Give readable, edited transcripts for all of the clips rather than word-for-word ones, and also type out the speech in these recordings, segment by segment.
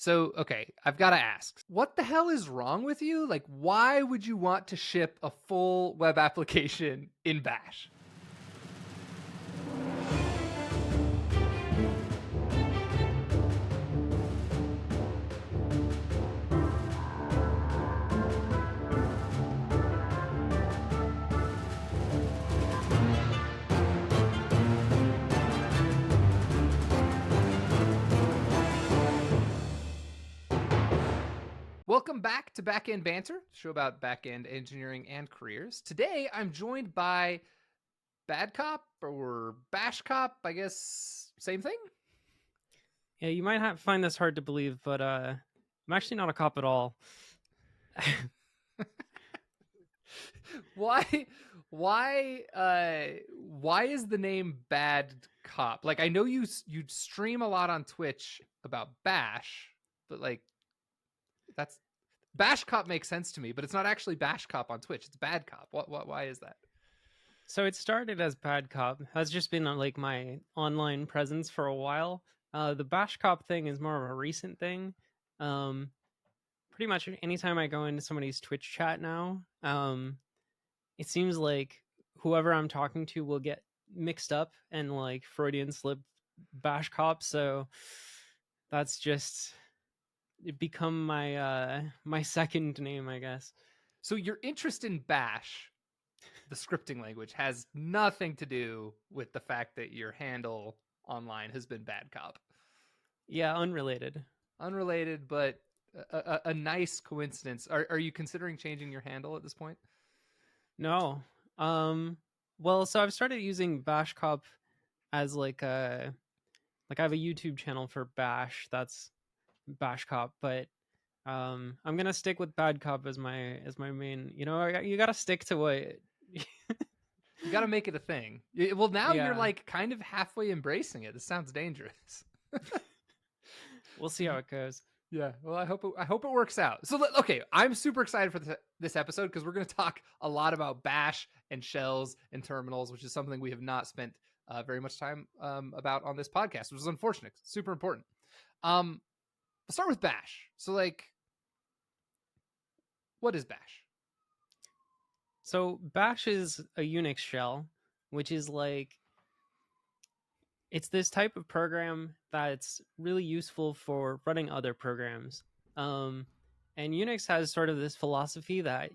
So, okay, I've got to ask, what the hell is wrong with you? Like, why would you want to ship a full web application in Bash? Welcome back to Backend Banter, a show about backend engineering and careers. Today, I'm joined by BadCop or BashCop, I guess, same thing? Yeah, you might find this hard to believe, but I'm actually not a cop at all. Why why is the name Bad Cop? Like, I know you stream a lot on Twitch about Bash, but like that's Bash Cop makes sense to me, but it's not actually Bash Cop on Twitch. It's Bad Cop. What why is that? So it started as BadCop. Has just been like my online presence for a while. The BashCop thing is more of a recent thing. Pretty much anytime I go into somebody's Twitch chat now, it seems like whoever I'm talking to will get mixed up and like Freudian slip BashCop. So that's just it become my second name, I guess. So your interest in Bash, the scripting language, has nothing to do with the fact that your handle online has been Bad Cop. Yeah, unrelated. Unrelated, but a nice coincidence. Are you considering changing your handle at this point? No. Well, so I've started using BashCop as like I have a YouTube channel for Bash, that's BashCop, but I'm gonna stick with BadCop as my main. You gotta stick to what. You got to make it a thing. Well, now you're Yeah, like kind of halfway embracing it. This sounds dangerous. we'll see how it goes. Yeah. Well, I hope it works out. So, okay, I'm super excited for this episode because we're going to talk a lot about Bash and shells and terminals, which is something we have not spent very much time about on this podcast, which is unfortunate. It's super important. Let's start with Bash. So, like, what is Bash? So Bash is a Unix shell, which is like it's this type of program that's really useful for running other programs. And Unix has sort of this philosophy that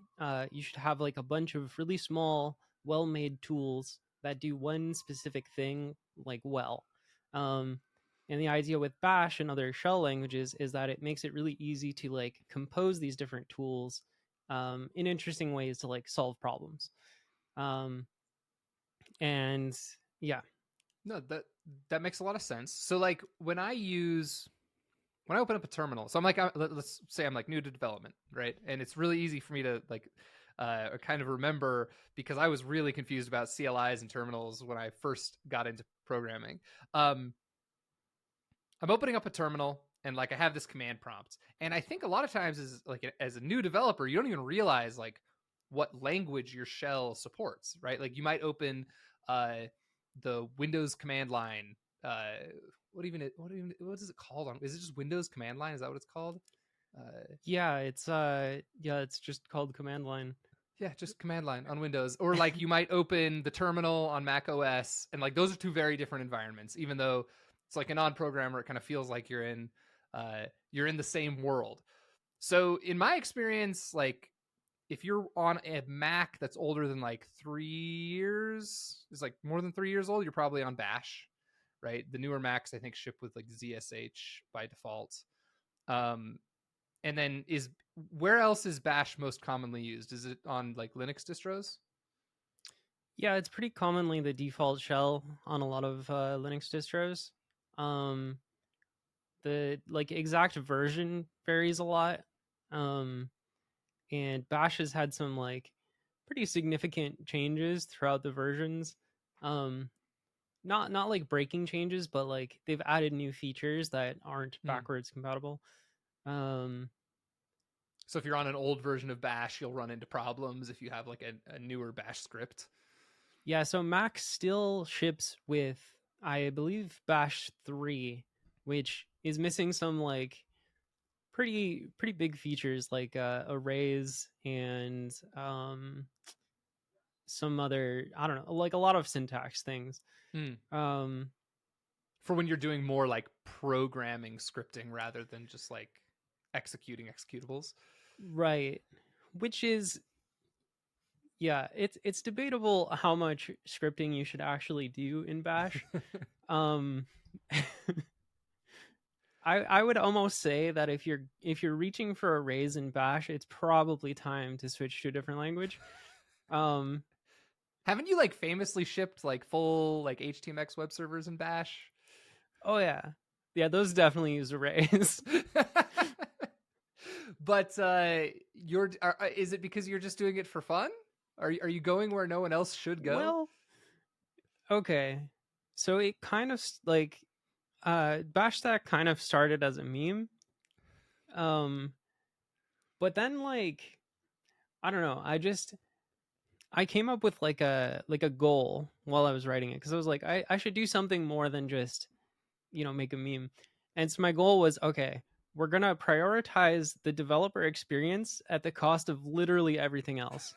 you should have like a bunch of really small, well-made tools that do one specific thing like well. And the idea with Bash and other shell languages is that it makes it really easy to like compose these different tools in interesting ways to like solve problems. Um, and yeah, No, that makes a lot of sense. So, like, when I open up a terminal, so I'm like, let's say I'm like new to development, right? And it's really easy for me to like kind of remember because I was really confused about CLIs and terminals when I first got into programming. Um, I'm opening up a terminal and like I have this command prompt, and I think a lot of times is like as a new developer, you don't even realize like what language your shell supports, right? Like you might open the Windows command line. What is it called on? Is it just Windows command line? Is that what it's called? it's just called command line. Yeah, just command line on Windows. Or like you might open the terminal on Mac OS, and like those are two very different environments. Even though it's like a non-programmer, it kind of feels like you're in the same world. So in my experience, like if you're on a Mac that's older than like 3 years, is like more than 3 years old, you're probably on Bash, right? The newer Macs I think ship with like ZSH by default. Um, and then is where else is Bash most commonly used? Is it on like Linux distros? Yeah, it's pretty commonly the default shell on a lot of Linux distros. Um, the like exact version varies a lot. Um, and Bash has had some like pretty significant changes throughout the versions. Um, not like breaking changes, but like they've added new features that aren't Hmm. backwards compatible. Um, So if you're on an old version of Bash, you'll run into problems if you have like a newer Bash script. yeah, so Mac still ships with I believe Bash 3, which is missing some like pretty big features like arrays and some other, I don't know, like a lot of syntax things. Mm. Um, For when you're doing more like programming scripting rather than just like executing executables. right, which is, yeah, it's debatable how much scripting you should actually do in Bash. um I would almost say that if you're reaching for arrays in Bash, it's probably time to switch to a different language. um Haven't you like famously shipped like full like HTMX web servers in Bash? oh yeah, those definitely use arrays. But is it because you're just doing it for fun? Are you going where no one else should go? Well, okay, so it kind of like Bash Stack kind of started as a meme, but then like I don't know, I came up with like a goal while I was writing it, because I was like, I should do something more than just, make a meme. And so my goal was, okay, we're gonna prioritize the developer experience at the cost of literally everything else.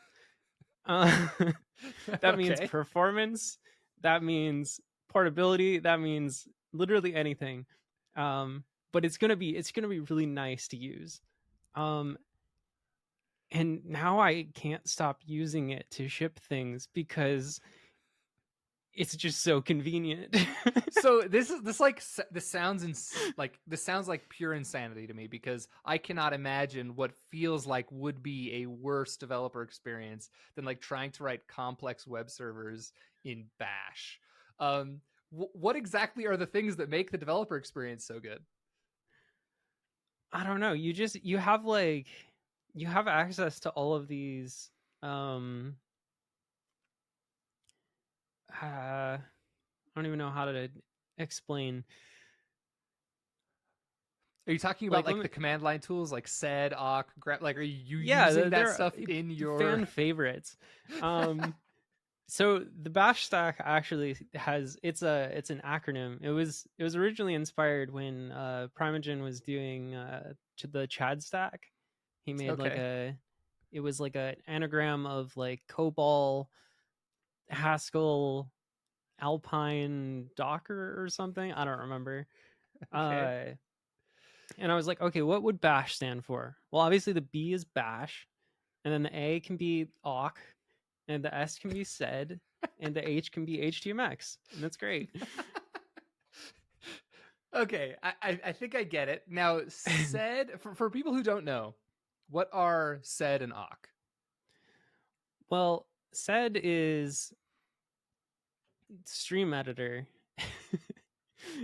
That means Okay. performance, that means portability, that means literally anything. But it's gonna be really nice to use. And now I can't stop using it to ship things because it's just so convenient. So this sounds like pure insanity to me, because I cannot imagine what feels like would be a worse developer experience than like trying to write complex web servers in Bash. What exactly are the things that make the developer experience so good? I don't know. You have access to all of these I don't even know how to explain. Are you talking about like Me, the command line tools like sed, awk, grep? Like, are you yeah, using that they're stuff in your fan favorites. So the Bash stack actually has it's an acronym. It was originally inspired when Primogen was doing the Chad stack. He made Okay. it was like an anagram of like COBOL, Haskell, Alpine, Docker or something. I don't remember. Okay. And I was like, okay, what would Bash stand for? Well, obviously the B is Bash, and then the A can be awk, and the S can be sed, and the H can be HTMX, and that's great. Okay, I think I get it. Now, sed, for people who don't know, what are sed and awk? Well, sed is stream editor.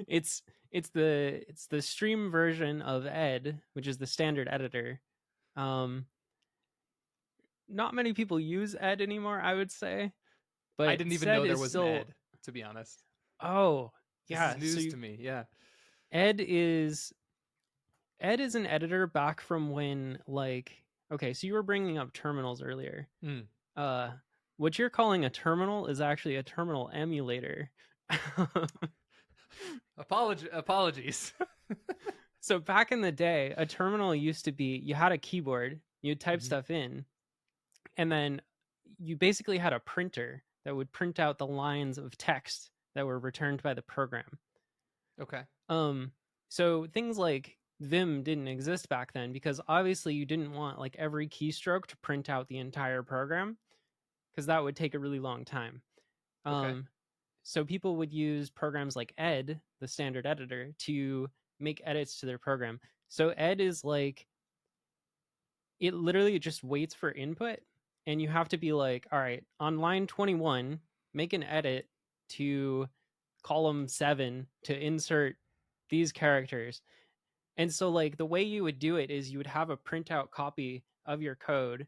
it's the stream version of ed, which is the standard editor. Not many people use ed anymore, I would say, I but didn't even sed know there is was an still. ed, to be honest. Oh This is yeah, news to me. Yeah. ed is ed is an editor back from when, like, okay, so you were bringing up terminals earlier. Mm. uh what you're calling a terminal is actually a terminal emulator. Apologies. So back in the day, a terminal used to be, you had a keyboard, you'd type Mhm. stuff in, and then you basically had a printer that would print out the lines of text that were returned by the program. Okay. So things like Vim didn't exist back then, because obviously you didn't want like every keystroke to print out the entire program, because that would take a really long time. Okay. So people would use programs like ed, the standard editor, to make edits to their program. So ed is like, it literally just waits for input, and you have to be like, all right, on line 21, make an edit to column 7 to insert these characters. And so like the way you would do it is you would have a printout copy of your code,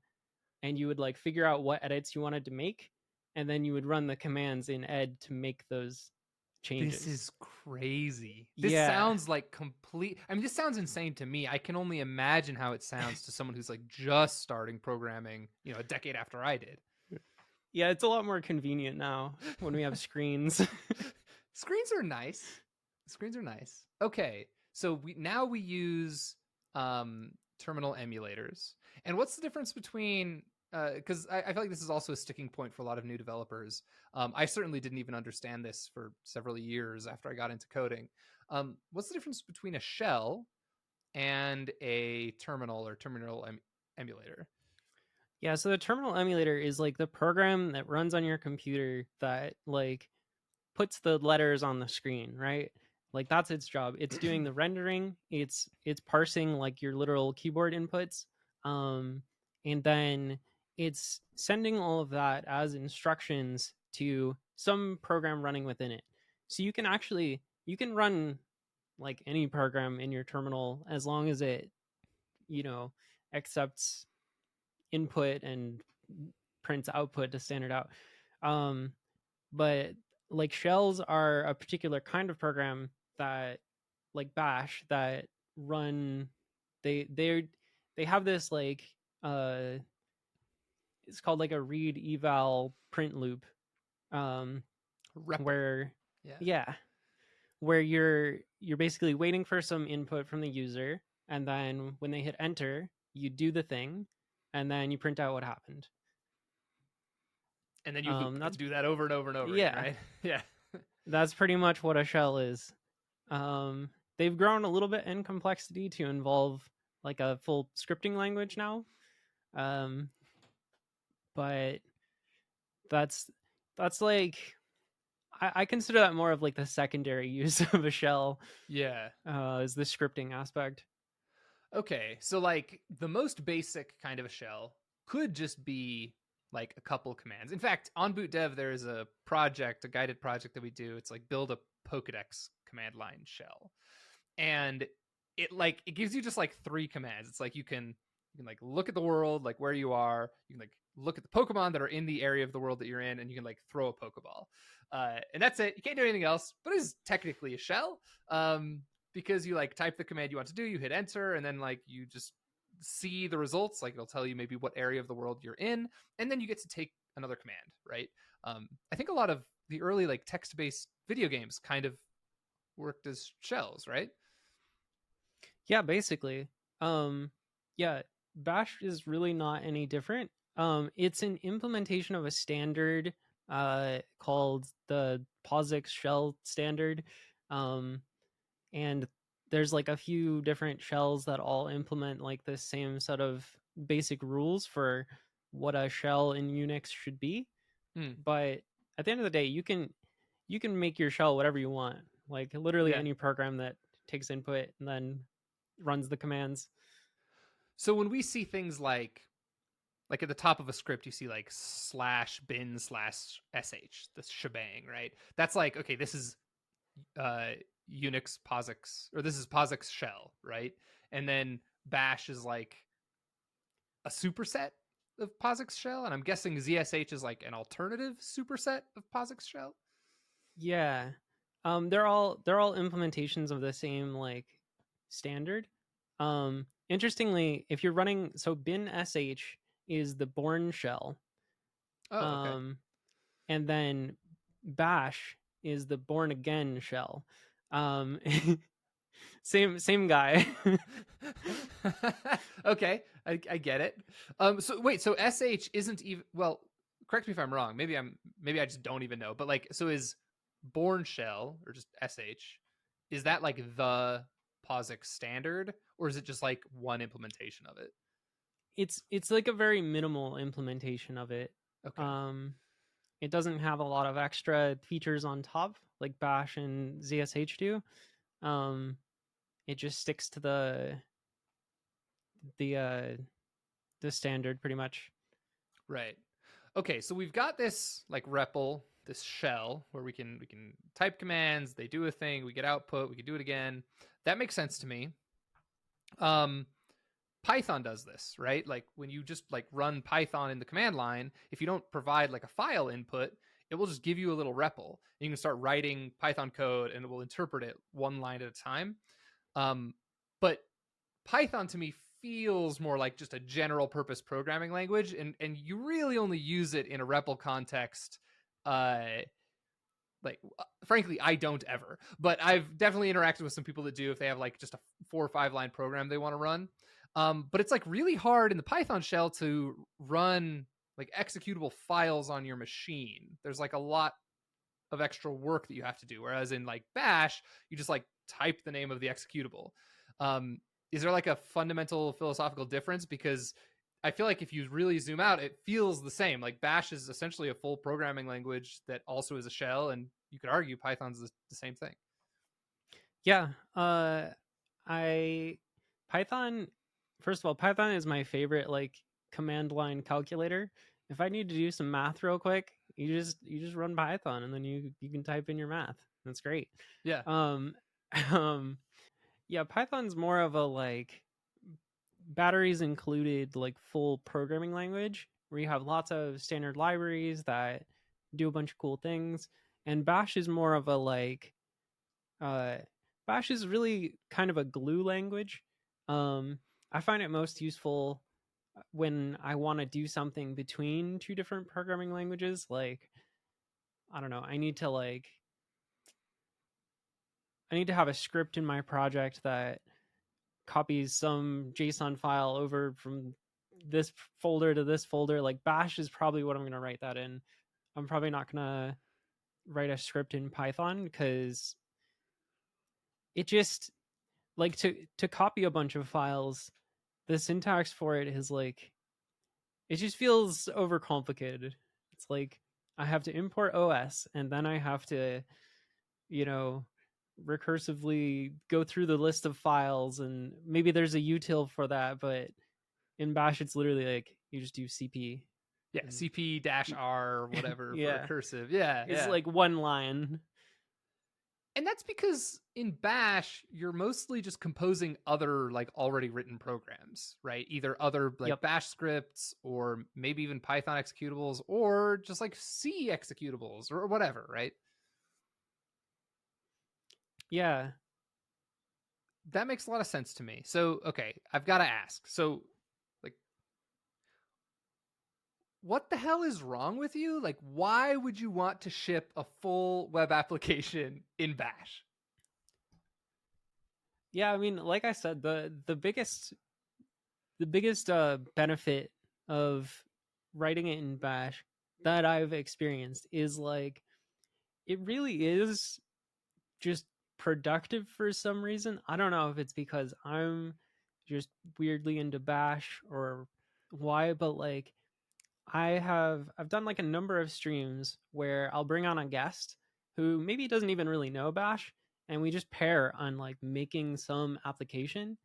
and you would like figure out what edits you wanted to make, and then you would run the commands in ed to make those changes. This is crazy. This Yeah. sounds like this sounds insane to me. I can only imagine how it sounds to someone who's like just starting programming, a decade after I did. Yeah, it's a lot more convenient now when we have screens. Screens are nice. Okay. So we use terminal emulators. And what's the difference between because I feel like this is also a sticking point for a lot of new developers. I certainly didn't even understand this for several years after I got into coding. What's the difference between a shell and a terminal or terminal emulator? Yeah, so the terminal emulator is like the program that runs on your computer that like puts the letters on the screen, right? Like that's its job. It's doing the rendering, it's parsing like your literal keyboard inputs, and then it's sending all of that as instructions to some program running within it. So you can run like any program in your terminal as long as it, accepts input and prints output to standard out. But like shells are a particular kind of program that, like Bash, that run. They have this like it's called like a read eval print loop, REPL. where Yeah. yeah, where you're basically waiting for some input from the user, and then when they hit enter, you do the thing, and then you print out what happened. And then you loop That's and do that over and over and over again, yeah, right? Yeah. that's pretty much what a shell is. They've grown a little bit in complexity to involve like a full scripting language now, but that's like I consider that more of like the secondary use of a shell. Yeah. Is the scripting aspect. Okay, so like the most basic kind of a shell could just be like a couple commands. In fact, on boot dev there is a project, a guided project that we do. It's like build a Pokedex command line shell. And it gives you just like three commands. It's like you can like look at the world, like where you are. You can like look at the Pokemon that are in the area of the world that you're in, and you can like throw a Pokeball. And that's it. You can't do anything else, but it is technically a shell. Because you like type the command you want to do, you hit enter, and then like you just see the results. Like it'll tell you maybe what area of the world you're in, and then you get to take another command, right? I think a lot of the early like text-based video games kind of worked as shells, right? Yeah, basically. Yeah, Bash is really not any different. It's an implementation of a standard called the POSIX shell standard. And there's like a few different shells that all implement like the same set of basic rules for what a shell in Unix should be. But at the end of the day, you can make your shell whatever you want. Like literally Yeah. any program that takes input and then runs the commands. So when we see things like at the top of a script, you see like /bin/sh, this shebang, right? That's like, okay, this is Unix POSIX, or this is POSIX shell, right? And then Bash is like a superset of POSIX shell, and I'm guessing ZSH is like an alternative superset of POSIX shell. Yeah. They're all implementations of the same like standard. Interestingly, if you're running, so bin sh is the born shell. Oh, okay. And then bash is the born again shell. Um same guy. Okay, I get it. So wait, so sh isn't even, well, correct me if I'm wrong. Maybe I just don't even know. But like, so is born shell or just sh, is that like the POSIX standard, or is it just like one implementation of it? It's like a very minimal implementation of it. Okay. It doesn't have a lot of extra features on top like bash and zsh do. It just sticks to the standard pretty much. Right. Okay, so we've got this like REPL, this shell where we can type commands, they do a thing, we get output, we can do it again. That makes sense to me. Python does this, right? Like when you just like run Python in the command line, if you don't provide like a file input, it will just give you a little REPL. You can start writing Python code and it will interpret it one line at a time. But Python to me feels more like just a general purpose programming language, and you really only use it in a REPL context like frankly I don't ever, but I've definitely interacted with some people that do if they have like just a 4 or 5 line program they want to run. But it's like really hard in the Python shell to run like executable files on your machine. There's like a lot of extra work that you have to do, whereas in like Bash you just like type the name of the executable. Is there like a fundamental philosophical difference? Because I feel like if you really zoom out, it feels the same. Like Bash is essentially a full programming language that also is a shell, and you could argue Python's the same thing. Yeah. I Python. First of all, Python is my favorite like command line calculator. If I need to do some math real quick, you just run Python and then you can type in your math. That's great. Yeah. Um, yeah, Python's more of a like batteries included like full programming language where you have lots of standard libraries that do a bunch of cool things, and Bash is more of a like Bash is really kind of a glue language. I find it most useful when I want to do something between two different programming languages. Like, I don't know, I need to have a script in my project that copies some JSON file over from this folder to this folder. Like Bash is probably what I'm going to write that in. I'm probably not going to write a script in Python because it just like to copy a bunch of files, the syntax for it is like it just feels overcomplicated. It's like I have to import OS and then I have to, you know, recursively go through the list of files, and maybe there's a util for that, but in Bash it's literally like you just do CP. Yeah, CP-R whatever Yeah. for recursive. Yeah, It's yeah. like one line. And that's because in Bash, you're mostly just composing other like already written programs, right? Either other like Yep. Bash scripts or maybe even Python executables or just like C executables or whatever, right? Yeah. That makes a lot of sense to me. So, okay, I've got to ask. So, like, what the hell is wrong with you? Like, why would you want to ship a full web application in Bash? Yeah, I mean, like I said, the biggest benefit of writing it in Bash that I've experienced is like it really is just productive for some reason. I don't know if it's because I'm just weirdly into Bash or why, but like I've done like a number of streams where I'll bring on a guest who maybe doesn't even really know Bash, and we just pair on like making some application,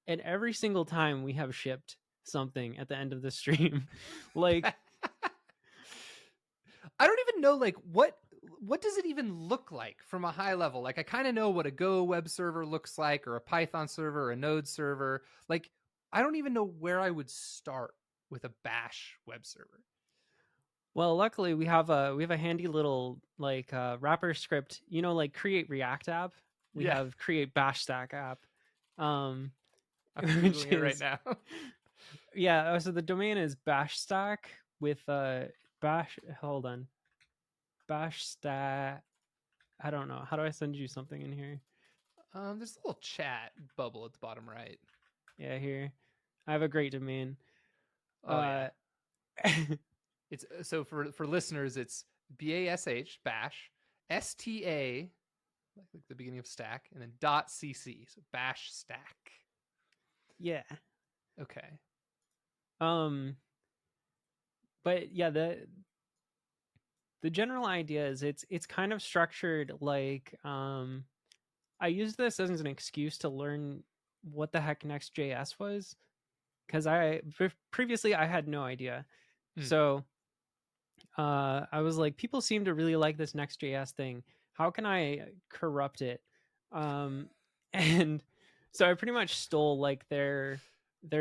and every single time we have shipped something at the end of the stream. Like I don't even know like what does it even look like from a high level? Like I kind of know what a Go web server looks like or a Python server or a Node server. Like I don't even know where I would start with a Bash web server. well, luckily we have a handy little like wrapper script, like create React app. We Yeah, have create bash stack app. Um I'm which googling it right is now. yeah, so the domain is bash stack with bash hold on. Bash stack. I don't know. How do I send you something in here? There's a little chat bubble at the bottom right. Yeah, here. I have a great domain. Oh yeah. It's so for listeners, it's bash sta like the beginning of stack and then .cc, so bash stack. yeah. Okay. But yeah, the general idea is it's kind of structured like I used this as an excuse to learn what the heck Next.js was, because previously I had no idea. So I was like, people seem to really like this Next.js thing. How can I corrupt it? And so I pretty much stole like their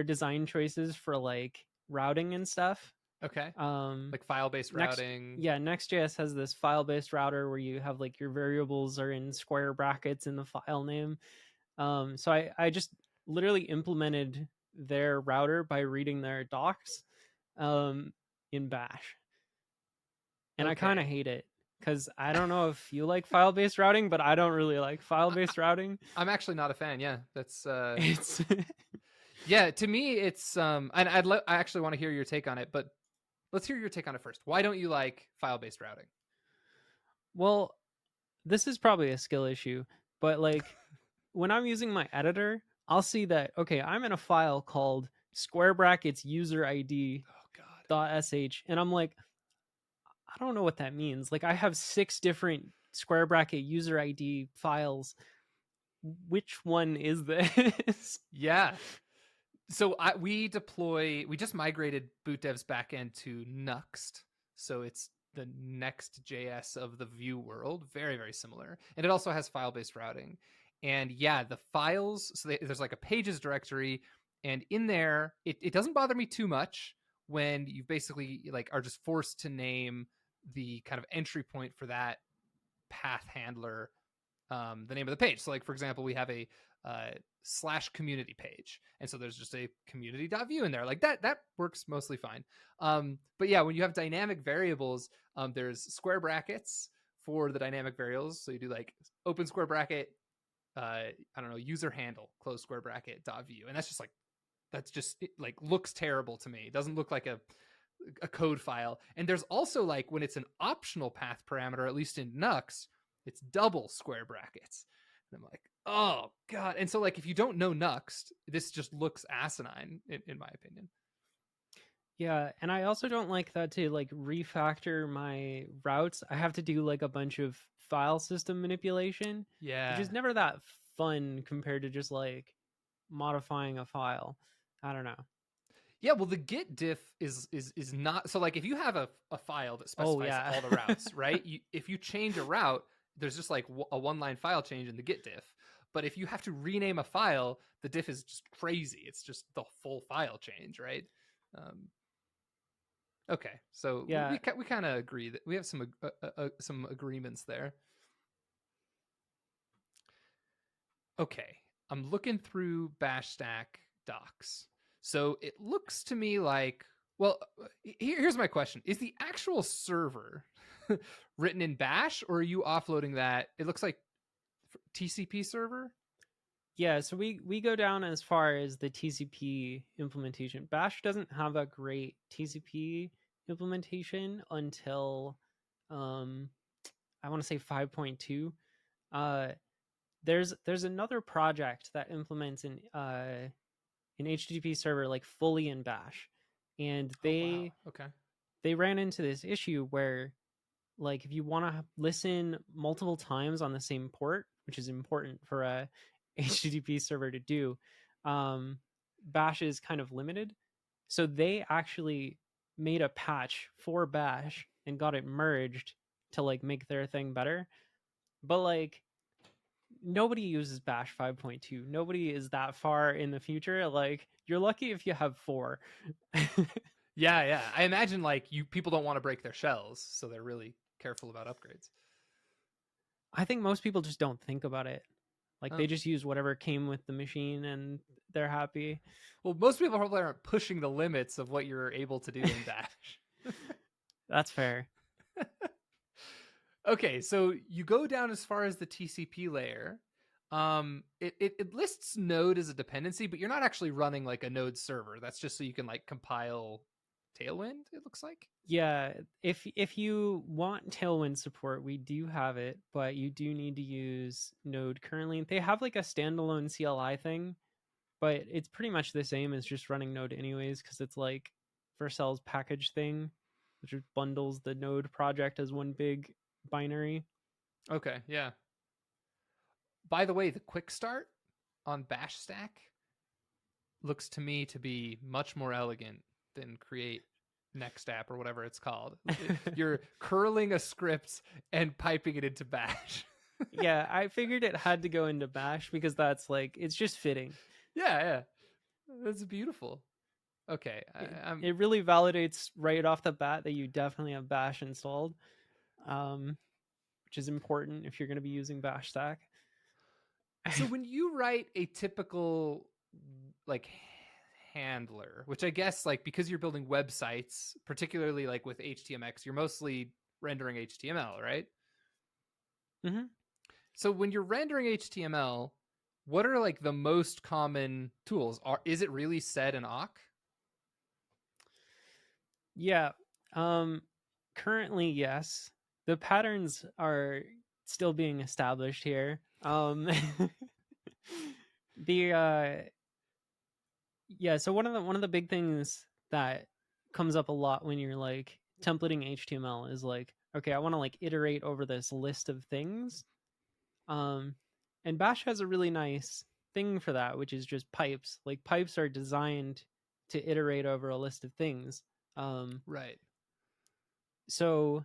design choices for like routing and stuff. Okay. Like file-based routing. Next.js has this file-based router where you have like your variables are in square brackets in the file name. So I just literally implemented their router by reading their docs in Bash. And I kind of hate it. because I don't know if you like file-based routing, but I don't really like file-based routing. I'm actually not a fan. Yeah, that's It's yeah. To me, it's and I actually want to hear your take on it, but let's hear your take on it first. Why don't you like file-based routing? well, this is probably a skill issue, but like when I'm using my editor, I'll see that okay, I'm in a file called square brackets user ID Oh God. .sh, and I'm like, I don't know what that means. Like I have 6 different square bracket user ID files. Which one is this? Yeah. So we just migrated BootDev's backend to Nuxt. So it's the NextJS of the Vue world. Very, very similar. And it also has file-based routing. And yeah, the files, so there's like a pages directory. And in there, it doesn't bother me too much when you basically like are just forced to name the kind of entry point for that path handler the name of the page. So like, for example, we have a /community page. And so there's just a community.view in there. Like that works mostly fine. But yeah, when you have dynamic variables, there's square brackets for the dynamic variables. So you do like open square bracket, I don't know, user handle, close square bracket, .view. And that's just it, like looks terrible to me. It doesn't look like a code file. And there's also like when it's an optional path parameter, at least in Nuxt, it's double square brackets. And I'm like, oh God. And so like if you don't know Nuxt, this just looks asinine in my opinion. Yeah, and I also don't like that to like refactor my routes. I have to do like a bunch of file system manipulation, which Yeah. is never that fun compared to just like modifying a file. I don't know. Yeah, well, the git diff is not so like if you have a file that Oh specifies yeah. all the routes, right? If you change a route, there's just like a one-line file change in the git diff. But if you have to rename a file, the diff is just crazy. It's just the full file change, right? Um, okay, so Yeah. we kind of agree that we have some agreements there. Okay, I'm looking through BashStack docs. So it looks to me like, well, here's my question. Is the actual server written in Bash or are you offloading that? It looks like TCP server. Yeah, so we go down as far as the TCP implementation. Bash doesn't have a great TCP implementation until I want to say 5.2. Uh there's another project that implements an HTTP server like fully in Bash. And Oh, wow. Okay. they ran into this issue where like if you want to listen multiple times on the same port, which is important for a HTTP server to do, Bash is kind of limited. So they actually made a patch for Bash and got it merged to like make their thing better. But like nobody uses Bash 5.2. Nobody is that far in the future. Like you're lucky if you have 4. Yeah, yeah. I imagine like people don't want to break their shells, so they're really careful about upgrades. I think most people just don't think about it. Like Oh. they just use whatever came with the machine and they're happy. Well, most people probably aren't pushing the limits of what you're able to do in Bash. That's fair. Okay, so you go down as far as the TCP layer. It lists Node as a dependency, but you're not actually running like a Node server. That's just so you can like compile Tailwind, it looks like. Yeah, if you want Tailwind support, we do have it, but you do need to use Node currently. They have like a standalone CLI thing, but it's pretty much the same as just running Node anyways, because it's like Vercel's package thing, which bundles the Node project as one big binary. Okay, yeah. By the way, the quick start on Bash Stack looks to me to be much more elegant than create next app or whatever it's called. You're curling a script and piping it into Bash. Yeah, I figured it had to go into Bash because that's like it's just fitting. Yeah. That's beautiful. Okay, It really validates right off the bat that you definitely have Bash installed, which is important if you're going to be using Bash Stack. so when you write a typical like handler, which I guess like because you're building websites, particularly like with HTMX, you're mostly rendering HTML, right? Mm-hmm. So when you're rendering HTML, what are like the most common tools? Is it really sed and awk? Yeah. Currently, yes. The patterns are still being established here. The yeah, so one of the big things that comes up a lot when you're like templating HTML is like, okay, I want to like iterate over this list of things. And Bash has a really nice thing for that, which is just pipes. Like pipes are designed to iterate over a list of things. Right. So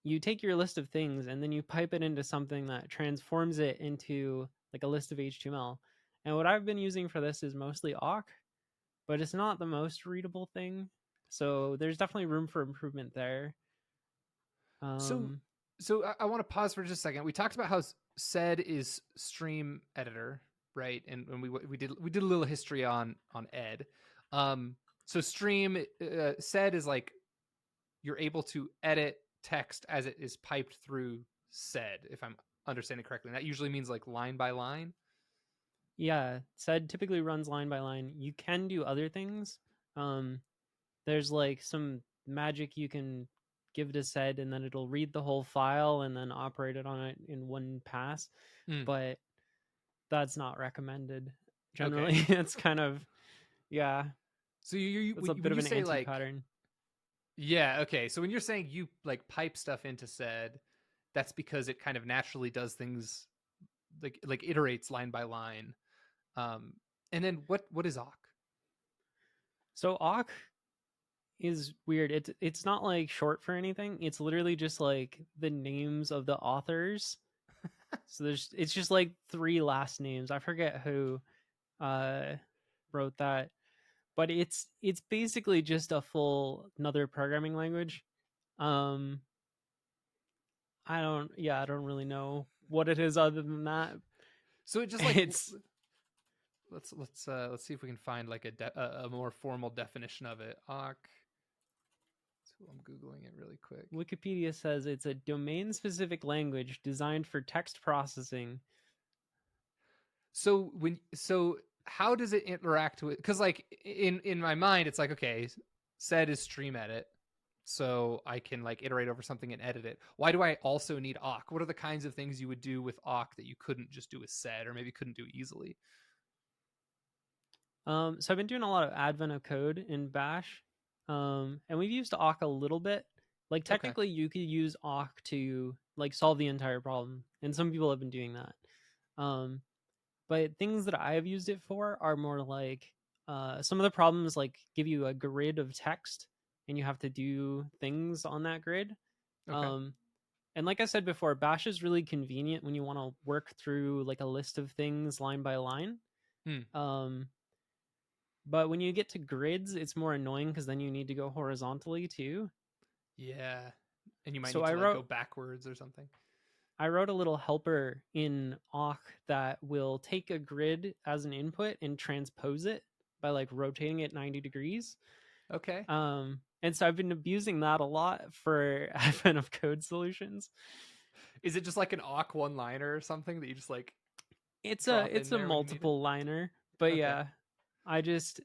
you take your list of things and then you pipe it into something that transforms it into like a list of HTML. And what I've been using for this is mostly awk, but it's not the most readable thing. So there's definitely room for improvement there. So Um, I want to pause for just a second. We talked about how sed is stream editor, right? And we did a little history on ed. So stream sed is like you're able to edit text as it is piped through sed, if I'm understanding correctly. And that usually means like line by line. yeah, sed typically runs line by line. You can do other things. Um, there's like some magic you can give to sed and then it'll read the whole file and then operate it on it in one pass. Mm. But that's not recommended Okay. generally. It's kind of, yeah, So it's a bit when of you an say like, anti-pattern. yeah, okay. So when you're saying you like pipe stuff into sed, that's because it kind of naturally does things like iterates line by line. Um, and then what is awk? So awk is weird. It's not like short for anything. It's literally just like the names of the authors. So it's just like 3 last names. I forget who wrote that, but it's basically just a full another programming language. Um I don't really know what it is other than that. So it just like It's let's see if we can find like a more formal definition of it. Awk. So I'm googling it really quick. Wikipedia says it's a domain specific language designed for text processing. So how does it interact with? Because like in my mind, it's like okay, sed is stream edit, so I can like iterate over something and edit it. Why do I also need awk? What are the kinds of things you would do with awk that you couldn't just do with sed, or maybe couldn't do easily? So I've been doing a lot of advent of code in Bash, and we've used awk a little bit. Like Okay. technically, you could use awk to like solve the entire problem, and some people have been doing that. Um, but things that I have used it for are more like some of the problems like give you a grid of text, and you have to do things on that grid. Okay. Um, and like I said before, Bash is really convenient when you want to work through like a list of things line by line. Hmm. Um, but when you get to grids, it's more annoying because then you need to go horizontally too. Yeah. And you might So need to like go backwards or something. I wrote a little helper in awk that will take a grid as an input and transpose it by like rotating it 90 degrees. Okay. And so I've been abusing that a lot for advent of code solutions. Is it just like an awk one liner or something that you just like It's drop in a there when you need it? multiple liner, but Okay. yeah,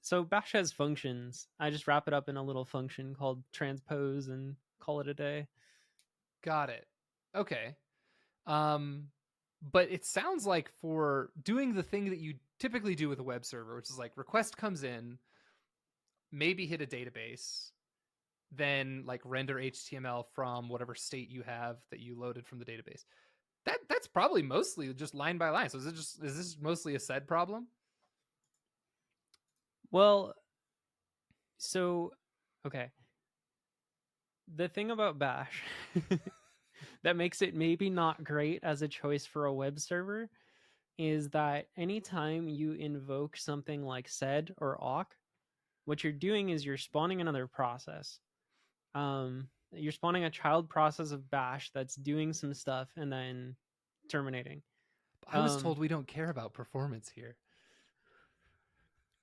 so Bash has functions. I just wrap it up in a little function called transpose and call it a day. Got it. Okay. Um, but it sounds like for doing the thing that you typically do with a web server, which is like request comes in, maybe hit a database, then like render HTML from whatever state you have that you loaded from the database. That's probably mostly just line by line. So is this mostly a sed problem? Well, so okay. The thing about Bash that makes it maybe not great as a choice for a web server is that anytime you invoke something like sed or awk, what you're doing is you're spawning another process. You're spawning a child process of Bash that's doing some stuff and then terminating. I was told we don't care about performance here.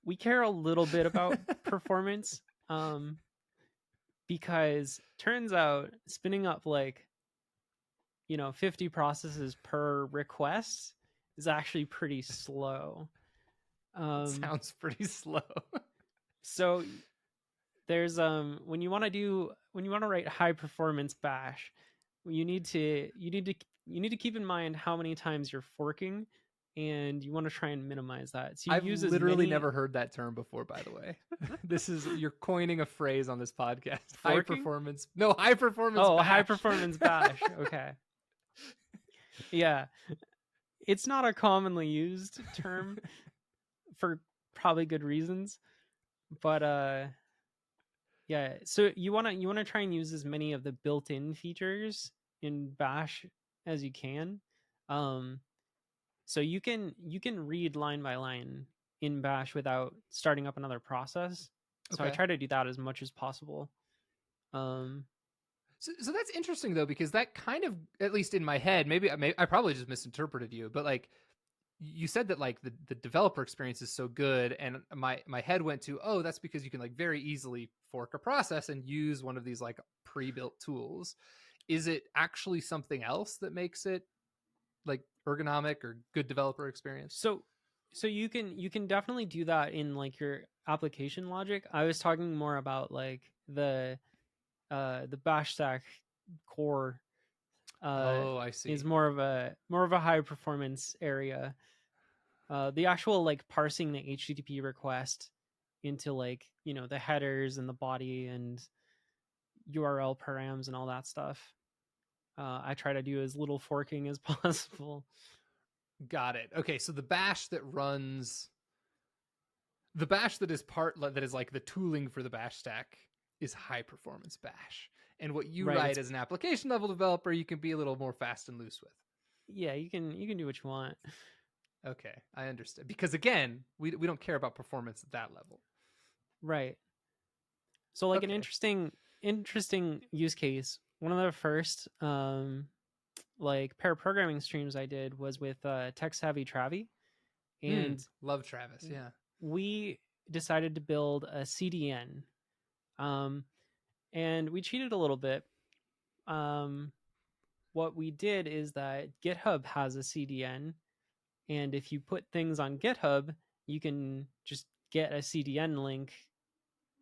We care a little bit about performance. because turns out spinning up like 50 processes per request is actually pretty slow. Sounds pretty slow. So there's when you want to write high performance bash, you need to keep in mind how many times you're forking, and you want to try and minimize that. So you I've use literally never heard that term before, by the way. You're coining a phrase on this podcast. High performance bash. High performance bash. Okay. Yeah. It's not a commonly used term for probably good reasons, but yeah, so you want to try and use as many of the built-in features in bash as you can. So you can read line by line in bash without starting up another process. So I try to do that as much as possible. So that's interesting though, because that kind of, at least in my head, maybe I probably just misinterpreted you, but like you said that like the developer experience is so good, and my head went to, oh, that's because you can like very easily fork a process and use one of these like pre-built tools. Is it actually something else that makes it like ergonomic or good developer experience? So you can definitely do that in like your application logic. I was talking more about like the bash stack core I see. is more of a high performance area. The actual like parsing the HTTP request into like the headers and the body and URL params and all that stuff, I try to do as little forking as possible. Got it. Okay, so the bash that is like the tooling for the bash stack is high performance bash, and what you write as an application level developer, you can be a little more fast and loose with. Yeah, you can do what you want. Okay, I understand, because again, we don't care about performance at that level. Right. So like an interesting use case, one of the first like pair programming streams I did was with Tech Savvy Travi, and love Travis. Yeah, we decided to build a CDN, and we cheated a little bit. What we did is that GitHub has a CDN, and if you put things on GitHub, you can just get a CDN link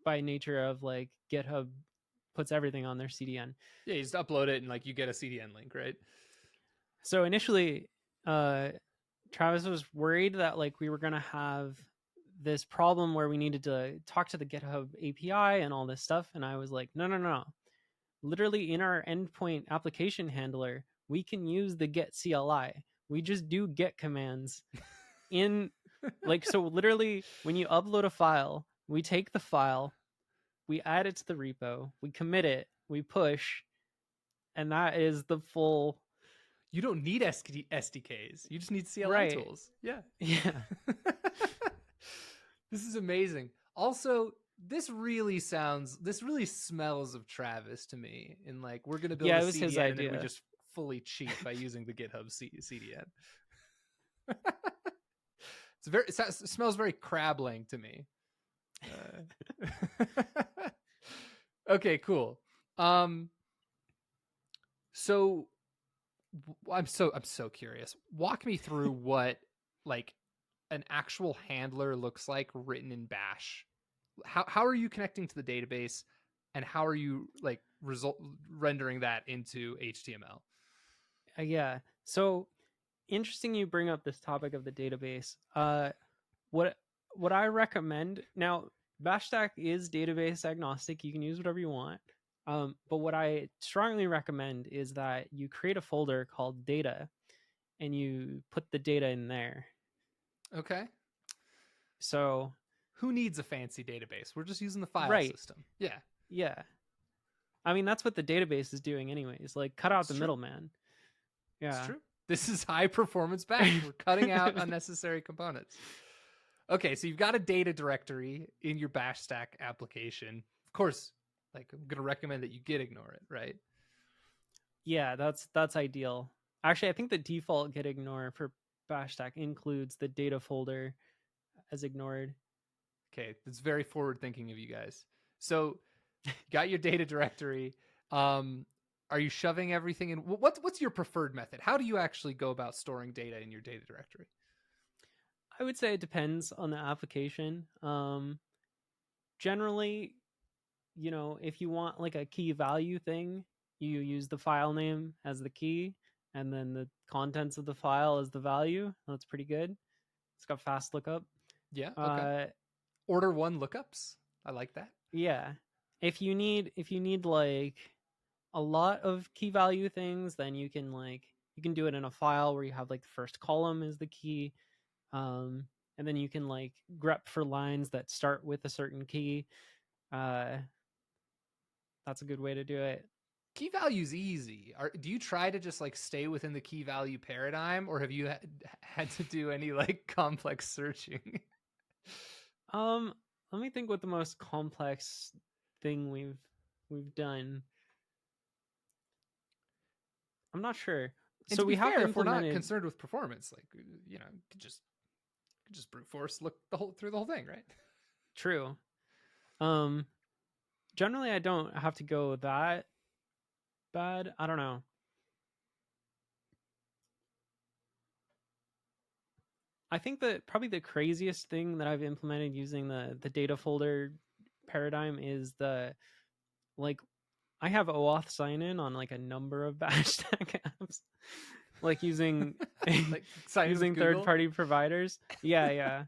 by nature of like GitHub puts everything on their CDN. Yeah, you just upload it and like you get a CDN link, right? So initially, Travis was worried that like we were gonna have this problem where we needed to talk to the GitHub API and all this stuff, and I was like, no. Literally in our endpoint application handler, we can use the get CLI. We just do get commands in like, so literally when you upload a file, we take the file, we add it to the repo, we commit it, we push, and that is the full. You don't need SDKs. You just need CLI tools. Yeah. This is amazing. Also, this really smells of Travis to me. And like, we're going to build a CDN and then we just fully cheat by using the GitHub CDN. It smells very Crabling to me. Okay, cool. So I'm so curious. Walk me through what like an actual handler looks like written in Bash. How are you connecting to the database, and how are you like rendering that into HTML? Yeah. So interesting you bring up this topic of the database. What I recommend now, BashStack is database agnostic. You can use whatever you want. But what I strongly recommend is that you create a folder called data and you put the data in there. Okay. So who needs a fancy database? We're just using the file system. Yeah. Yeah. I mean, that's what the database is doing anyways. Like, cut out the middleman. Yeah. It's true. This is high performance bash. We're cutting out unnecessary components. Okay, so you've got a data directory in your bash stack application. Of course, like I'm going to recommend that you git ignore it, right? Yeah, that's ideal. Actually, I think the default git ignore for bash stack includes the data folder as ignored. Okay, that's very forward thinking of you guys. So got your data directory. Are you shoving everything in? What's your preferred method? How do you actually go about storing data in your data directory? I would say it depends on the application. Generally, if you want like a key value thing, you use the file name as the key, and then the contents of the file as the value. That's pretty good. It's got fast lookup. Yeah. Okay. Order one lookups. I like that. Yeah. If you need like a lot of key value things, then you can do it in a file where you have like the first column is the key. And then you can like grep for lines that start with a certain key. That's a good way to do it. Key value's easy. Do you try to just like stay within the key value paradigm, or have you had to do any like complex searching? Let me think what the most complex thing we've done. I'm not sure. And so to we be have fair, implemented... if we're not concerned with performance, like could just brute force look through the whole thing, right? True. Generally I don't have to go that bad. I don't know. I think that probably the craziest thing that I've implemented using the data folder paradigm is I have OAuth sign in on like a number of BashStack apps, like using like using third-party providers. Yeah.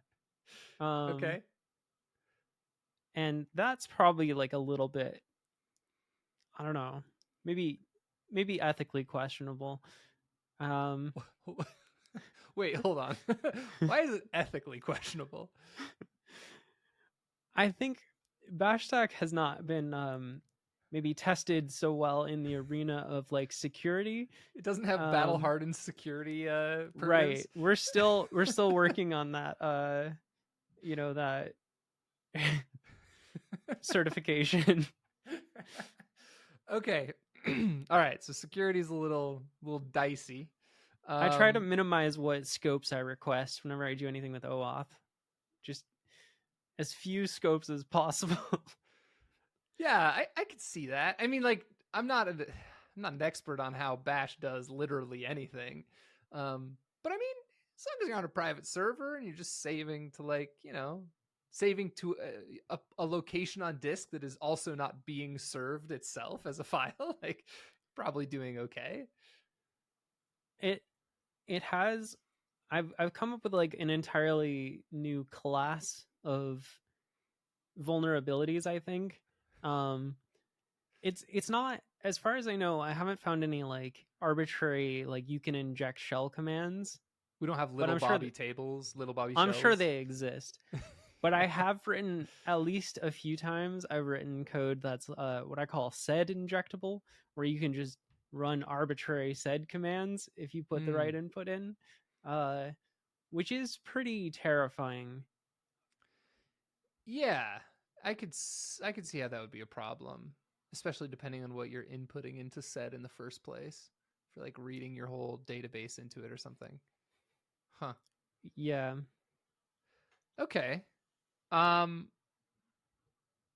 Okay. And that's probably like a little bit, I don't know, maybe ethically questionable. Wait, hold on. Why is it ethically questionable? I think BashStack has not been maybe tested so well in the arena of like security. It doesn't have battle hardened security primitives. Right. We're still working on that that certification. Okay. All right, so security is a little dicey. I try to minimize what scopes I request whenever I do anything with OAuth. Just as few scopes as possible. Yeah, I could see that. I mean, like, I'm not an expert on how Bash does literally anything, but I mean, as long as you're on a private server and you're just saving to saving to a location on disk that is also not being served itself as a file, like, probably doing okay. It has. I've come up with like an entirely new class of vulnerabilities. I think it's not, as far as I know, I haven't found any like arbitrary like you can inject shell commands. We don't have little Bobby tables, little Bobby I'm shells. sure they exist. But I have written at least a few times, I've written code that's what I call sed injectable, where you can just run arbitrary sed commands if you put the right input in, which is pretty terrifying. Yeah, I could see how that would be a problem, especially depending on what you're inputting into sed in the first place, for like reading your whole database into it or something. Huh. Yeah. Okay.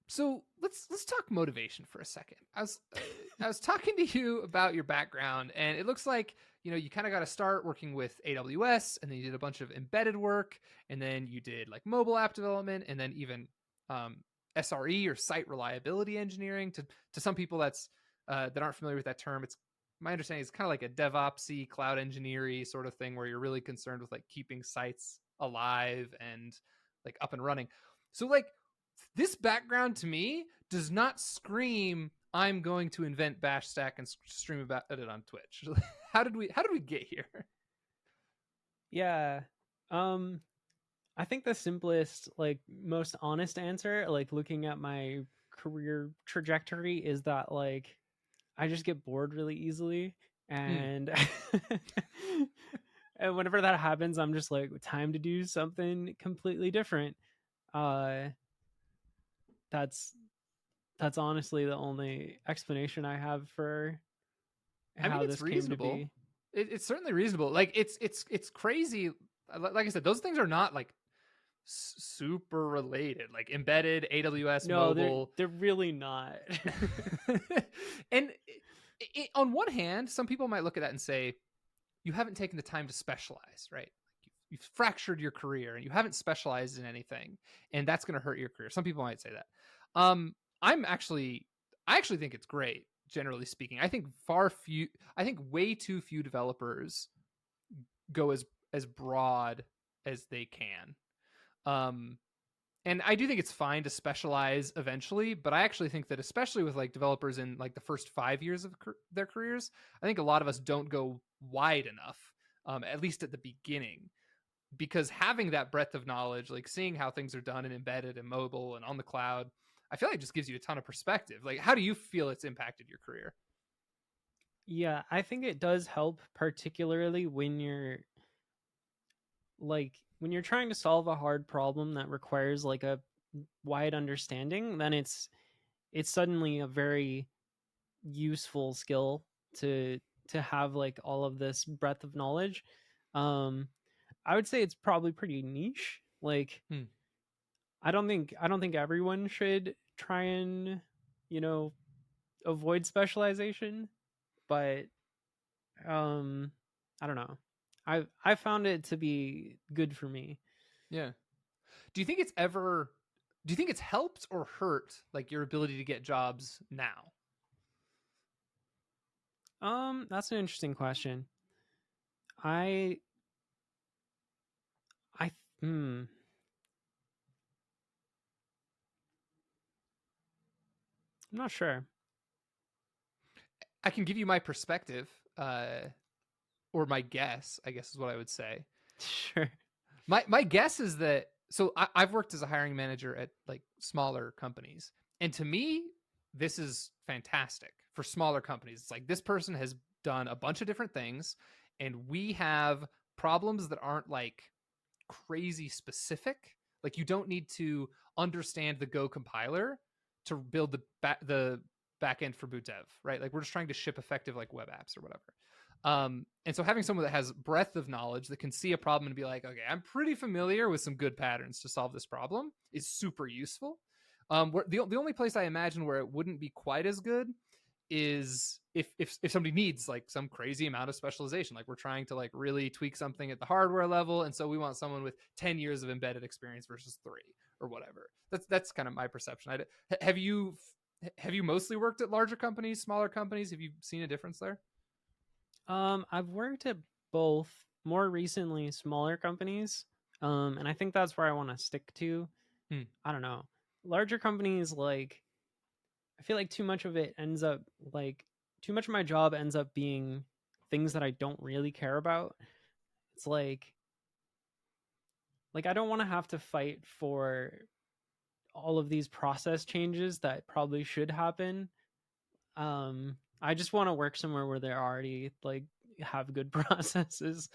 So let's talk motivation for a second. I was talking to you about your background, and it looks like you kind of got to start working with AWS, and then you did a bunch of embedded work, and then you did like mobile app development, and then even SRE or site reliability engineering. To some people that aren't familiar with that term, it's my understanding it's kind of like a DevOpsy cloud engineering sort of thing where you're really concerned with like keeping sites alive and like up and running. So like this background to me does not scream I'm going to invent BashStack and stream about it on Twitch. How did we get here? Yeah. I think the simplest, like most honest answer, like looking at my career trajectory, is that like I just get bored really easily, and and whenever that happens, I'm just like, time to do something completely different. That's honestly the only explanation I have for how this came to be. It's certainly reasonable. Like it's crazy. Like I said, those things are not like super related, like embedded, AWS, No, mobile. they're really not. And on one hand, some people might look at that and say, you haven't taken the time to specialize, right? You've fractured your career and you haven't specialized in anything, and that's going to hurt your career. Some people might say that. I actually think it's great, generally speaking. I think way too few developers go as broad as they can. And I do think it's fine to specialize eventually, but I actually think that, especially with like developers in like the first 5 years of their careers, I think a lot of us don't go wide enough, at least at the beginning, because having that breadth of knowledge, like seeing how things are done and embedded and mobile and on the cloud, I feel like it just gives you a ton of perspective. Like, how do you feel it's impacted your career? Yeah, I think it does help, particularly when you're trying to solve a hard problem that requires like a wide understanding. Then it's suddenly a very useful skill to have like all of this breadth of knowledge. I would say it's probably pretty niche. Like, I don't think everyone should try and, avoid specialization, but I don't know. I found it to be good for me. Yeah. Do you think it's helped or hurt like your ability to get jobs now? That's an interesting question. I I hmm. I'm not sure. I can give you my perspective, or my guess, I guess is what I would say. Sure. My guess is that, so I've worked as a hiring manager at like smaller companies, and to me, this is fantastic for smaller companies. It's like, this person has done a bunch of different things, and we have problems that aren't like crazy specific. Like, you don't need to understand the Go compiler to build the backend for boot dev, right? Like, we're just trying to ship effective like web apps or whatever. And so having someone that has breadth of knowledge, that can see a problem and be like, okay, I'm pretty familiar with some good patterns to solve this problem, is super useful. The only place I imagine where it wouldn't be quite as good is if somebody needs like some crazy amount of specialization. Like, we're trying to like really tweak something at the hardware level, and so we want someone with 10 years of embedded experience versus 3 or whatever. That's kind of my perception. Have you mostly worked at larger companies, smaller companies? Have you seen a difference there? I've worked at both, more recently smaller companies. And I think that's where I want to stick to. I don't know. Larger companies, like, I feel like too much of it ends up like too much of my job ends up being things that I don't really care about. It's like I don't want to have to fight for all of these process changes that probably should happen. I just want to work somewhere where they already like have good processes.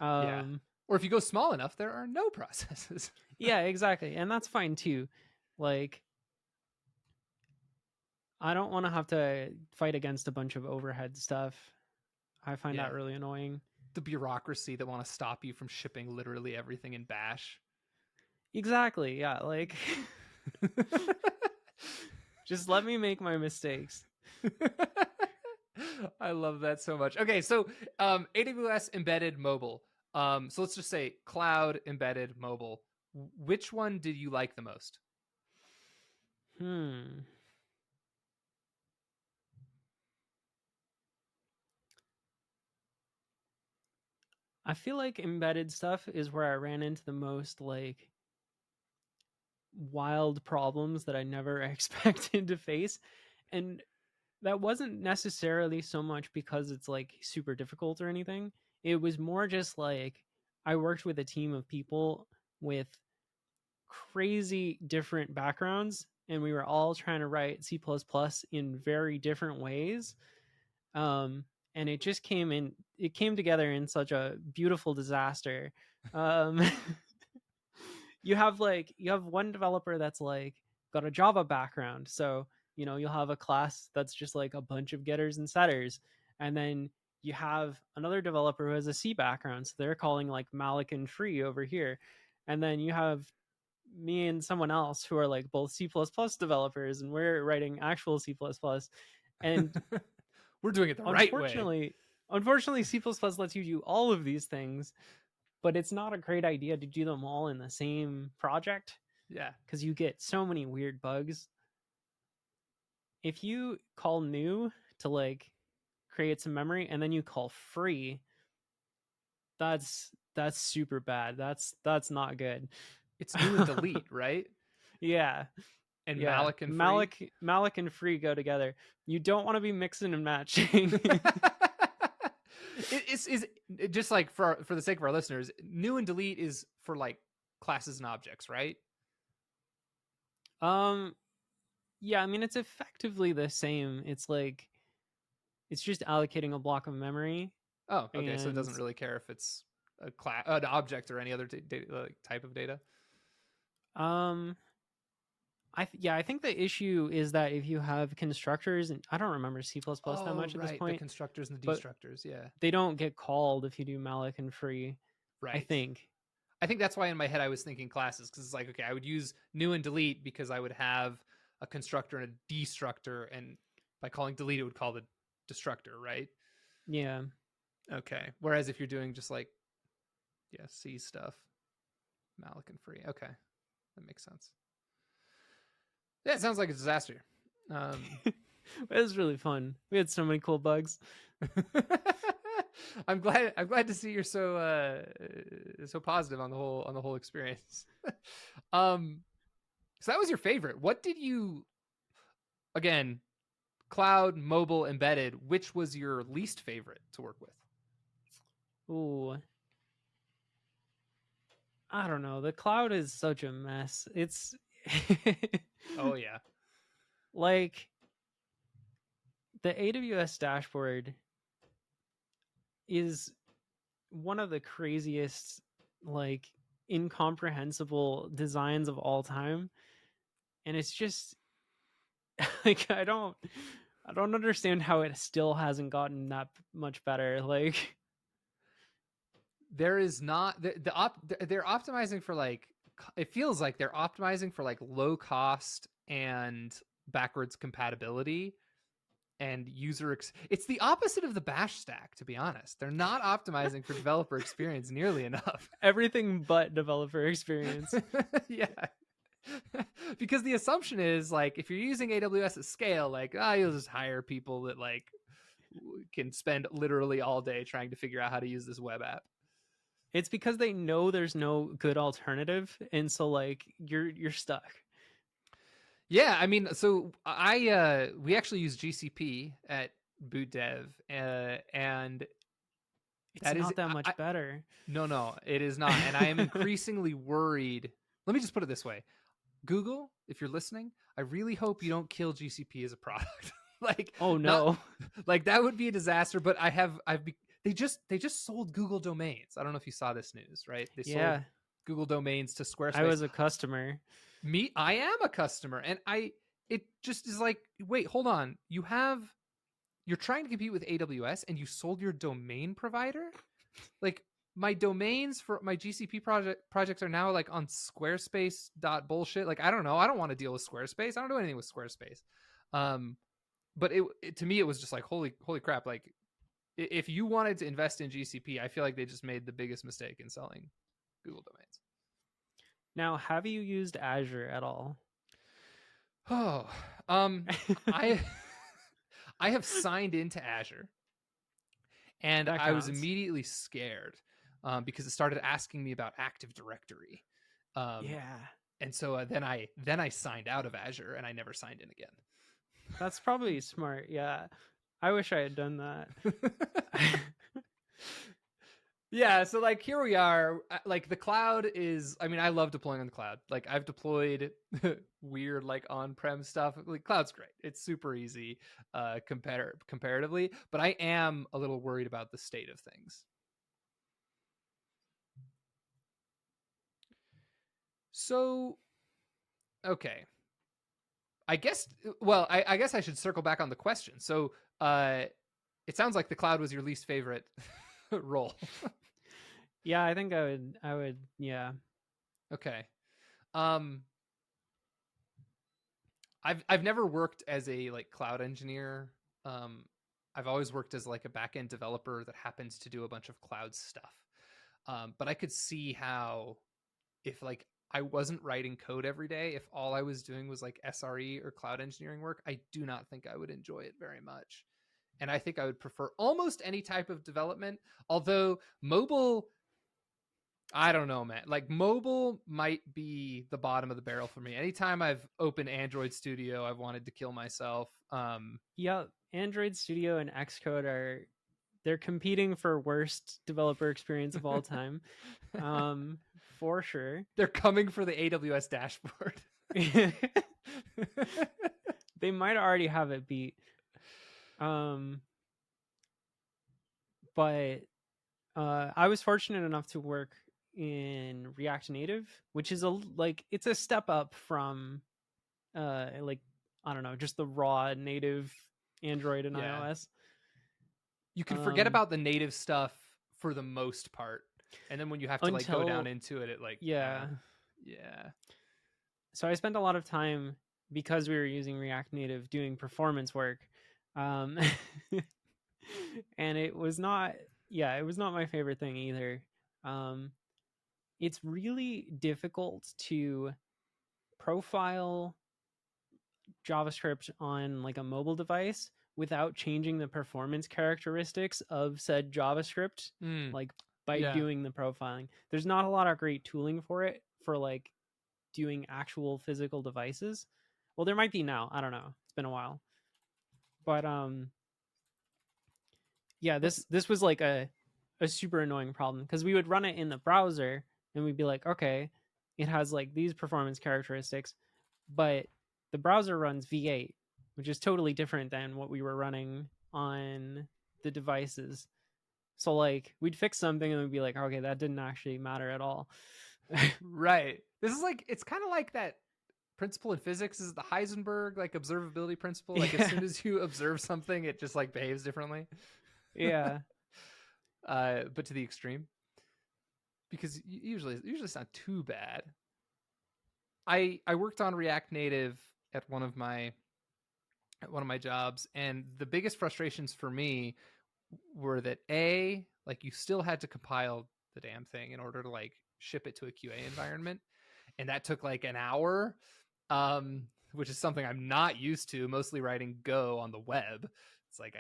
Yeah. Or if you go small enough, there are no processes. Yeah, exactly. And that's fine too. Like, I don't want to have to fight against a bunch of overhead stuff. I find that really annoying. The bureaucracy that want to stop you from shipping literally everything in Bash. Exactly. Yeah, like just let me make my mistakes. I love that so much. Okay, so AWS embedded mobile. So let's just say cloud embedded mobile. Which one did you like the most? I feel like embedded stuff is where I ran into the most like wild problems that I never expected to face. And that wasn't necessarily so much because it's like super difficult or anything. It was more just like I worked with a team of people with crazy different backgrounds, and we were all trying to write C++ in very different ways. And it just came together in such a beautiful disaster. You have one developer that's like got a Java background, so you'll have a class that's just like a bunch of getters and setters, and then you have another developer who has a C background, so they're calling like malloc and free over here, and then you have me and someone else who are like both C++ developers, and we're writing actual C++. And we're doing it the right way. Unfortunately, C++ lets you do all of these things, but it's not a great idea to do them all in the same project. Yeah, because you get so many weird bugs. If you call new to like create some memory and then you call free, that's super bad. That's not good. It's new and delete, right? Yeah. And yeah. malloc and free. Malloc and free go together. You don't want to be mixing and matching. Is just like for the sake of our listeners, new and delete is for like classes and objects, right? Yeah, I mean it's effectively the same. It's like it's just allocating a block of memory. Oh, okay. So it doesn't really care if it's a class, an object, or any other type of data. I think the issue is that if you have constructors, and I don't remember C++ that much at this point. The constructors and the destructors, yeah. They don't get called if you do malloc and free. Right. I think that's why in my head I was thinking classes, because it's like, okay, I would use new and delete because I would have a constructor and a destructor, and by calling delete it would call the destructor, right? Yeah. Okay. Whereas if you're doing just like C stuff, malloc and free, okay, that makes sense. Yeah, it sounds like a disaster. It was really fun. We had so many cool bugs. I'm glad to see you're so positive on the whole experience. So that was your favorite. What did you, again, cloud, mobile, embedded, which was your least favorite to work with? Ooh. I don't know. The cloud is such a mess. It's oh yeah. Like the AWS dashboard is one of the craziest, like, incomprehensible designs of all time. And it's just like I don't understand how it still hasn't gotten that much better. Like there is not they're optimizing for like, it feels like they're optimizing for like low cost and backwards compatibility and it's the opposite of the bash stack, to be honest. They're not optimizing for developer experience nearly enough. Everything but developer experience. Yeah. Because the assumption is like, if you're using AWS at scale, like you'll just hire people that like can spend literally all day trying to figure out how to use this web app. It's because they know there's no good alternative, and so like you're stuck. Yeah, I mean, so we actually use GCP at boot dev, and it's not that much better. No, it is not. And I am increasingly worried. Let me just put it this way. Google, if you're listening, I really hope you don't kill GCP as a product. Like, oh no. Like that would be a disaster, but they just sold Google domains. I don't know if you saw this news, right? They sold Google domains to Squarespace. I was a customer. I am a customer, and it just is like, wait, hold on. You're trying to compete with AWS and you sold your domain provider? Like, my domains for my GCP projects are now like on Squarespace bullshit. Like, I don't know. I don't want to deal with Squarespace. I don't do anything with Squarespace. But it to me, it was just like, holy crap. Like, if you wanted to invest in GCP, I feel like they just made the biggest mistake in selling Google domains. Now, have you used Azure at all? Oh, I have signed into Azure, and I was immediately scared because it started asking me about Active Directory. And so then I signed out of Azure, and I never signed in again. That's probably smart. Yeah, I wish I had done that. Yeah, so like here we are. Like the cloud is, I mean, I love deploying on the cloud. Like I've deployed weird like on-prem stuff. Like cloud's great. It's super easy comparatively, but I am a little worried about the state of things. So, okay. I guess I should circle back on the question. So, it sounds like the cloud was your least favorite role. Yeah, I think I would. Yeah. Okay. Um, I've never worked as a like cloud engineer. Um, I've always worked as like a backend developer that happens to do a bunch of cloud stuff. But I could see how if like I wasn't writing code every day, if all I was doing was like SRE or cloud engineering work, I do not think I would enjoy it very much. And I think I would prefer almost any type of development. Although mobile, I don't know, man. Like mobile might be the bottom of the barrel for me. Anytime I've opened Android Studio, I've wanted to kill myself. Yeah, Android Studio and Xcode they're competing for worst developer experience of all time. For sure. They're coming for the AWS dashboard. They might already have it beat. But I was fortunate enough to work in React Native, which is it's a step up from like I don't know, just the raw native Android and Yeah. iOS. You can forget about the native stuff for the most part, and then when you have to like go down into it, it like yeah. So I spent a lot of time because we were using React Native doing performance work, and it was not my favorite thing either. It's really difficult to profile JavaScript on like a mobile device without changing the performance characteristics of said JavaScript, like by doing the profiling. There's not a lot of great tooling for it for like doing actual physical devices. Well, there might be now. I don't know. It's been a while. But yeah, this was like a super annoying problem because we would run it in the browser and we'd be like, okay, it has like these performance characteristics, but the browser runs V8, which is totally different than what we were running on the devices. So like we'd fix something and we'd be like, okay, that didn't actually matter at all. Right. This is like, it's kind of like that principle in physics is the Heisenberg like observability principle. Like as soon as you observe something, it just like behaves differently. Yeah. But to the extreme, because usually it's not too bad. I worked on React Native at one of my jobs, and the biggest frustrations for me were that like you still had to compile the damn thing in order to like ship it to a QA environment, and that took like an hour, which is something I'm not used to. Mostly writing Go on the web. It's like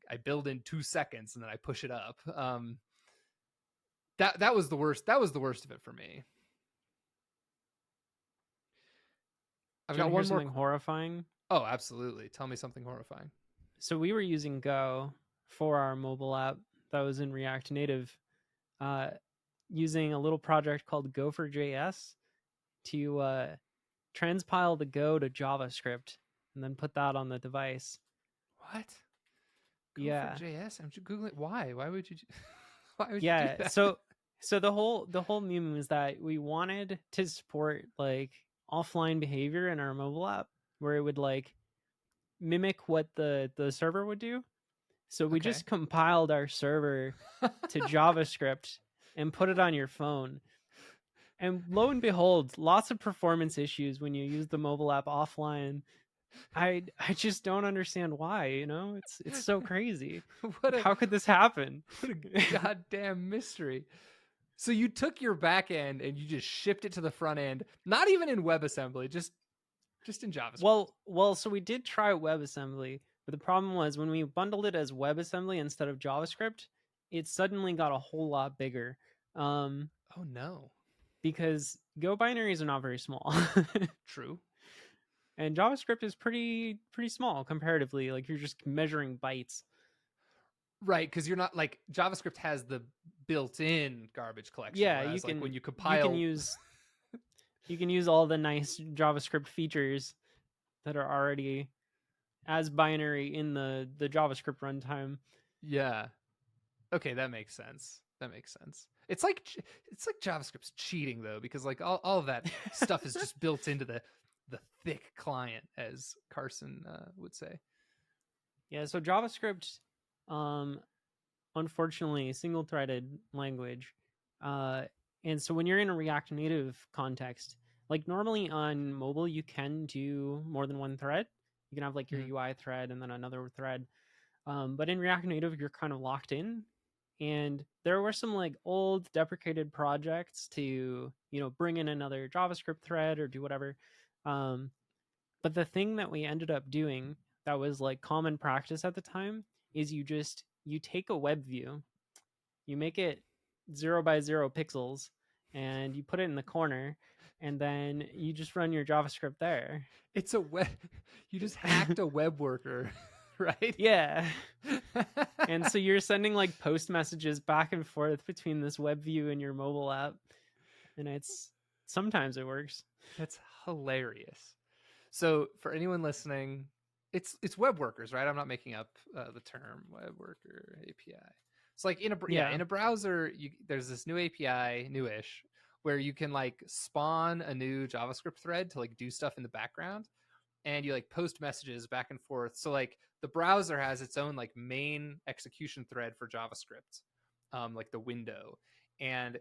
I build in 2 seconds and then I push it up. That was the worst. That was the worst of it for me. I've got one more horrifying. Oh, absolutely. Tell me something horrifying. So we were using Go for our mobile app that was in React Native, using a little project called Gopher.js to transpile the Go to JavaScript and then put that on the device. What? Gopher.js? I'm just googling. Why? Why would you? Why would you do that? So the whole meme is that we wanted to support like offline behavior in our mobile app where it would like mimic what the server would do. So we just compiled our server to JavaScript and put it on your phone. And lo and behold, lots of performance issues when you use the mobile app offline. I just don't understand why, you know? It's so crazy. How could this happen? What a goddamn mystery. So you took your back end and you just shipped it to the front end, not even in WebAssembly, just in JavaScript. Well, so we did try WebAssembly, but the problem was when we bundled it as WebAssembly instead of JavaScript, it suddenly got a whole lot bigger. Oh no. Because Go binaries are not very small. True. And JavaScript is pretty small comparatively. Like you're just measuring bytes. Right, because you're not like JavaScript has the built-in garbage collection. Yeah, you can like when you compile, you can use all the nice JavaScript features that are already as binary in the JavaScript runtime. Yeah. Okay, that makes sense. It's like JavaScript's cheating though, because like all of that stuff is just built into the thick client, as Carson would say. Yeah, so JavaScript, unfortunately, single-threaded language, And so when you're in a React Native context, like normally on mobile, you can do more than one thread. You can have like your UI thread and then another thread. But in React Native, you're kind of locked in. And there were some like old deprecated projects to, bring in another JavaScript thread or do whatever. But the thing that we ended up doing that was like common practice at the time is you take a web view, you make it 0x0 pixels, and you put it in the corner, and then you just run your JavaScript there. It's a web. You just hacked a web worker, right? Yeah. And so you're sending like post messages back and forth between this web view and your mobile app, and sometimes it works. That's hilarious. So for anyone listening, it's web workers, right? I'm not making up the term web worker API. It's like in a browser, there's this new API, newish, where you can like spawn a new JavaScript thread to like do stuff in the background, and you like post messages back and forth. So like the browser has its own like main execution thread for JavaScript, like the window, and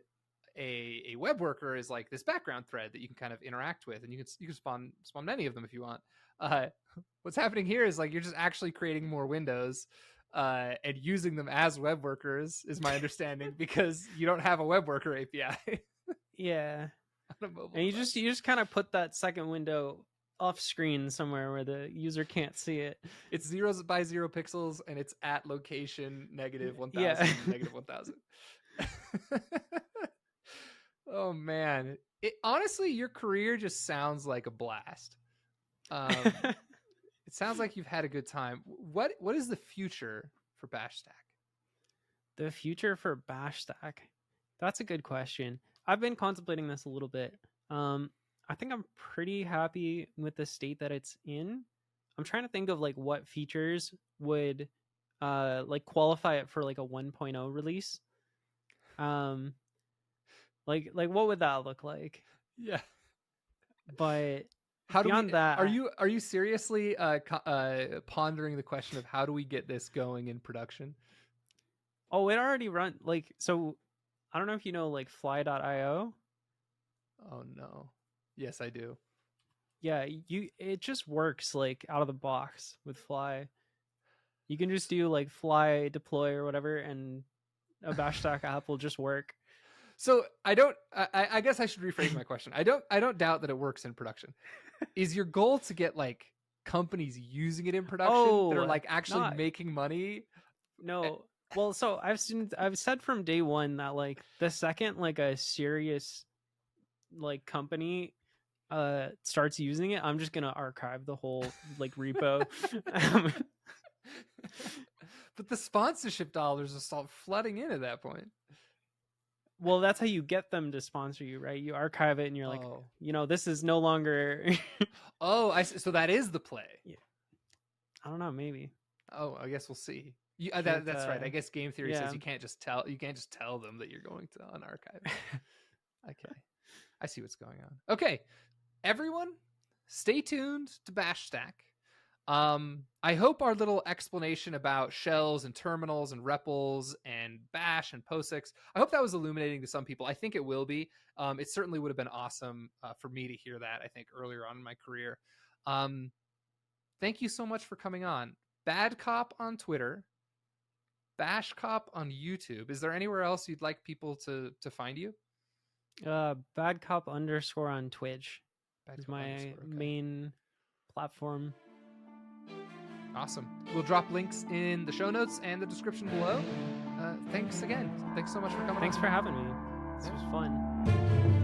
a web worker is like this background thread that you can kind of interact with, and you can spawn many of them if you want. What's happening here is like you're just actually creating more windows and using them as web workers, is my understanding, because you don't have a web worker API. Yeah. On a mobile and you device. just kind of put that second window off screen somewhere where the user can't see it. It's 0x0 pixels, and it's at location -1000, Yeah. -1000. Oh man, honestly, your career just sounds like a blast. It sounds like you've had a good time. What is the future for BashStack? The future for BashStack? That's a good question. I've been contemplating this a little bit. I think I'm pretty happy with the state that it's in. I'm trying to think of like what features would like qualify it for like a 1.0 release. Like what would that look like? Yeah. But how beyond that, are you seriously pondering the question of how do we get this going in production? Oh, it already run like, so I don't know if you know like fly.io. Oh no. Yes, I do. Yeah, it just works like out of the box with Fly. You can just do like Fly deploy or whatever, and a BashStack app will just work. So I guess I should rephrase my question. I don't doubt that it works in production. Is your goal to get like companies using it in production that are like actually making money? No. Well, so I've said from day one that like the second like a serious like company starts using it, I'm just gonna archive the whole like repo. But the sponsorship dollars will start flooding in at that point. Well, that's how you get them to sponsor you, right? You archive it and you're like, this is no longer. Oh, I see. So that is the play. Yeah. I don't know, maybe. Oh, I guess we'll see. That's right. I guess game theory says you can't just tell them that you're going to unarchive it. Okay. I see what's going on. Okay. Everyone, stay tuned to BashStack. I hope our little explanation about shells and terminals and REPLs and bash and POSIX, I hope that was illuminating to some people. I think it will be. It certainly would have been awesome for me to hear that, I think, earlier on in my career. Thank you so much for coming on. BadCop on Twitter, BashCop on YouTube. Is there anywhere else you'd like people to find you? BadCop _ on Twitch is my main platform. Awesome. We'll drop links in the show notes and the description below. Thanks again. Thanks so much for coming. Thanks for having me. This was fun.